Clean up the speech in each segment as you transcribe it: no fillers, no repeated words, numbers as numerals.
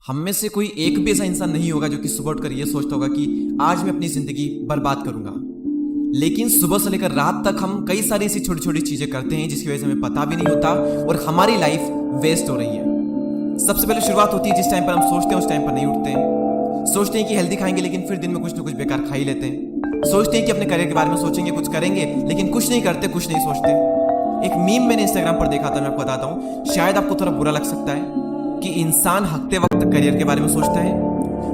हम में से कोई एक भी ऐसा इंसान नहीं होगा जो कि सुबह उठकर ये सोचता होगा कि आज मैं अपनी जिंदगी बर्बाद करूंगा। लेकिन सुबह से लेकर रात तक हम कई सारी ऐसी छोटी छोटी चीजें करते हैं जिसकी वजह से हमें पता भी नहीं होता और हमारी लाइफ वेस्ट हो रही है। सबसे पहले शुरुआत होती है जिस टाइम पर हम सोचते हैं उस टाइम पर नहीं उठते हैं। सोचते हैं कि हेल्दी खाएंगे लेकिन फिर दिन में कुछ ना कुछ बेकार खा ही लेते हैं। सोचते हैं कि अपने करियर के बारे में सोचेंगे, कुछ करेंगे, लेकिन कुछ नहीं करते, कुछ नहीं सोचते। एक मीम मैंने इंस्टाग्राम पर देखा था, मैं आपको बताता हूँ, शायद आपको थोड़ा बुरा लग सकता है कि इंसान हकते वक्त करियर के बारे में सोचता है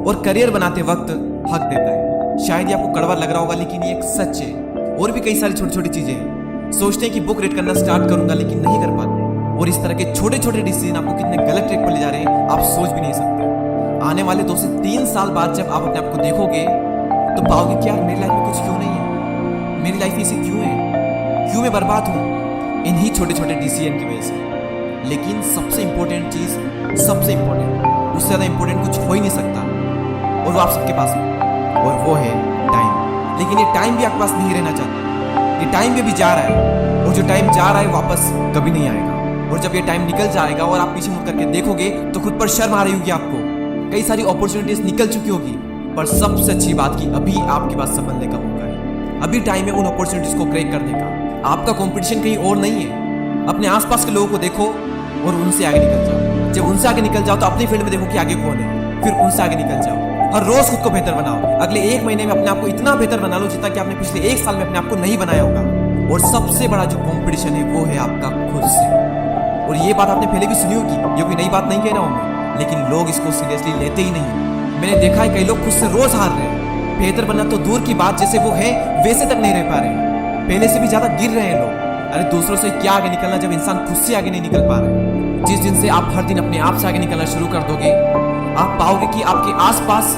और करियर बनाते वक्त हक देता है। शायद ये आपको कड़वा लग रहा होगा लेकिन ये एक सच है। और भी कई सारी छोटी छोटी चीजें हैं। सोचते हैं कि बुक रीड करना स्टार्ट करूंगा लेकिन नहीं कर पाते। और इस तरह के छोटे छोटे डिसीजन आपको कितने गलत ट्रैक पर ले जा रहे हैं आप सोच भी नहीं सकते। आने वाले 2 से 3 साल बाद जब आप अपने आप को देखोगे तो पाओगे कि यार मेरी लाइफ में कुछ क्यों नहीं है, मेरी लाइफ ऐसी क्यों है, क्यों मैं बर्बाद हूं, इन्हीं छोटे छोटे डिसीजन की वजह से। लेकिन सबसे इंपॉर्टेंट चीज, सबसे इंपॉर्टेंट, उससे ज्यादा इंपॉर्टेंट कुछ हो ही नहीं सकता और वो आप सबके पास है और वो है टाइम। लेकिन ये टाइम भी आपके पास नहीं रहना चाहता। ये टाइम भी अभी जा रहा है और जो टाइम जा रहा है वापस कभी नहीं आएगा। और जब ये टाइम निकल जाएगा और आप पीछे मुड़ करके देखोगे तो खुद पर शर्म आ रही होगी आपको। कई सारी अपॉर्चुनिटीज निकल चुकी होगी, पर सबसे अच्छी बात की अभी आपके पास संभलने का मौका है। अभी टाइम है उन अपॉर्चुनिटीज को क्रैक करने का। आपका कंपटीशन कहीं और नहीं है। अपने आसपास के लोगों को देखो और उनसे आगे निकल जाओ। जब उनसे आगे निकल जाओ तो अपनी फील्ड में देखो कि आगे कौन है, फिर उनसे आगे निकल जाओ। हर रोज खुद को बेहतर बनाओ। अगले 1 महीने में अपने आप को इतना बेहतर बना लो जितना कि आपने पिछले 1 साल में अपने आप को नहीं बनाया होगा। और सबसे बड़ा जो कंपटीशन है वो है आपका खुद से। और ये बात आपने पहले भी सुनी होगी, ये कोई नई बात नहीं कह रहा हूं मैं, लेकिन लोग इसको सीरियसली लेते ही नहीं। मैंने देखा है कई लोग खुद से रोज हार रहे हैं। बेहतर बनना तो दूर की बात, जैसे वो है वैसे तक नहीं रह पा रहे हैं। पहले से भी ज्यादा गिर रहे हैं लोग। अरे दूसरों से क्या आगे निकलना जब इंसान खुद से आगे नहीं निकल पा रहा है। जिस दिन से आप हर दिन अपने आप से आगे निकलना शुरू कर दोगे, आप पाओगे कि आपके आसपास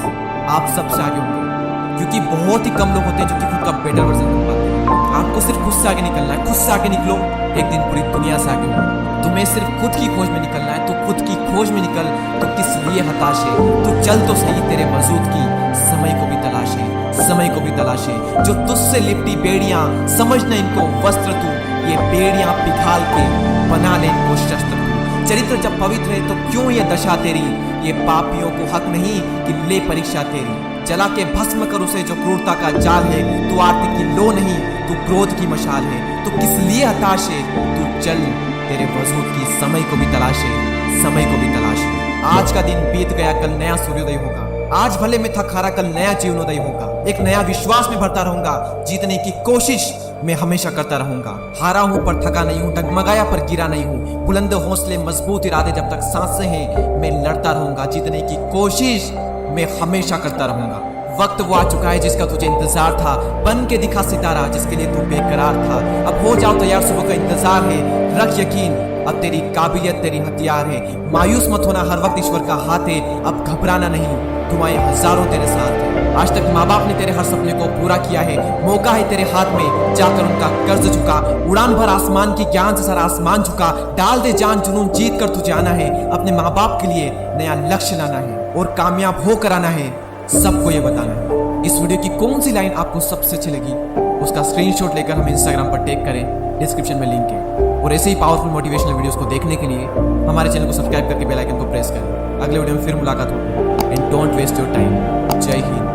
आप सबसे आगे होंगे। क्योंकि बहुत ही कम लोग होते हैं जो कि खुद का बेटर वर्जन कर पाते हैं। आपको सिर्फ खुद से आगे निकलना है। खुद से आगे निकलो, एक दिन पूरी दुनिया से आगे होगी। तुम्हें सिर्फ खुद की खोज में निकलना है। तो खुद की खोज में निकल तो किस लिए हताश है। तो चल तो सही, तेरे मौजूद की समय को भी तलाश है, समय को भी तलाश है। जो तुझसे लिपटी बेड़ियां, समझना इनको वस्त्र तू, ये बेड़ियां पिघाल के बना ले इनको शस्त्र तू। चरित्र जब पवित्र है तो क्यों ये दशा तेरी, ये पापियों को हक नहीं कि ले परीक्षा तेरी। जला के भस्म कर उसे जो क्रूरता का जाल है। तू आरती की लो नहीं, तू क्रोध की मशाल है। तो किस लिए हताश है, तू चल, तेरे वजूद की समय को भी तलाश है, समय को भी तलाश है। आज का दिन बीत गया, कल नया सूर्योदय होगा। आज भले मैं थक हारा, कल नया जीवनोदय होगा। एक नया विश्वास में भरता रहूंगा, जीतने की कोशिश मैं हमेशा करता रहूंगा। हारा हूं पर थका नहीं हूं, डगमगाया पर गिरा नहीं हूं। बुलंद हौसले, मजबूत इरादे, जब तक सांसें हैं मैं लड़ता रहूंगा। जीतने की कोशिश मैं हमेशा करता रहूंगा। वक्त वो आ चुका है जिसका तुझे इंतजार था। बन के दिखा सितारा जिसके लिए तू बेकरार था। अब हो जाओ तैयार, सुबह का इंतजार है। रख यकीन, अब तेरी काबिलियत तेरी हथियार है। मायूस मत होना, हर वक्त ईश्वर का हाथ है। अब घबराना नहीं, दुआएं हजारों तेरे साथ है। आज तक माँ बाप ने तेरे हर सपने को पूरा किया है। मौका है तेरे हाथ में, जाकर उनका कर्ज चुका। उड़ान भर आसमान की, ज्ञान से सारा आसमान झुका। डाल दे जान, जुनून जीत कर तुझे आना है। अपने माँ बाप के लिए नया लक्ष्य लाना है और कामयाब होकर आना है। सबको ये बताना है। इस वीडियो की कौन सी लाइन आपको सबसे अच्छी लगी, उसका स्क्रीनशॉट लेकर हमें इंस्टाग्राम पर टैग करें। डिस्क्रिप्शन में लिंक है। और ऐसे ही पावरफुल मोटिवेशनल वीडियोस को देखने के लिए हमारे चैनल को सब्सक्राइब करके बेल आइकन को प्रेस करें। अगले वीडियो में फिर मुलाकात होगी। And don't waste your time. जय हिंद।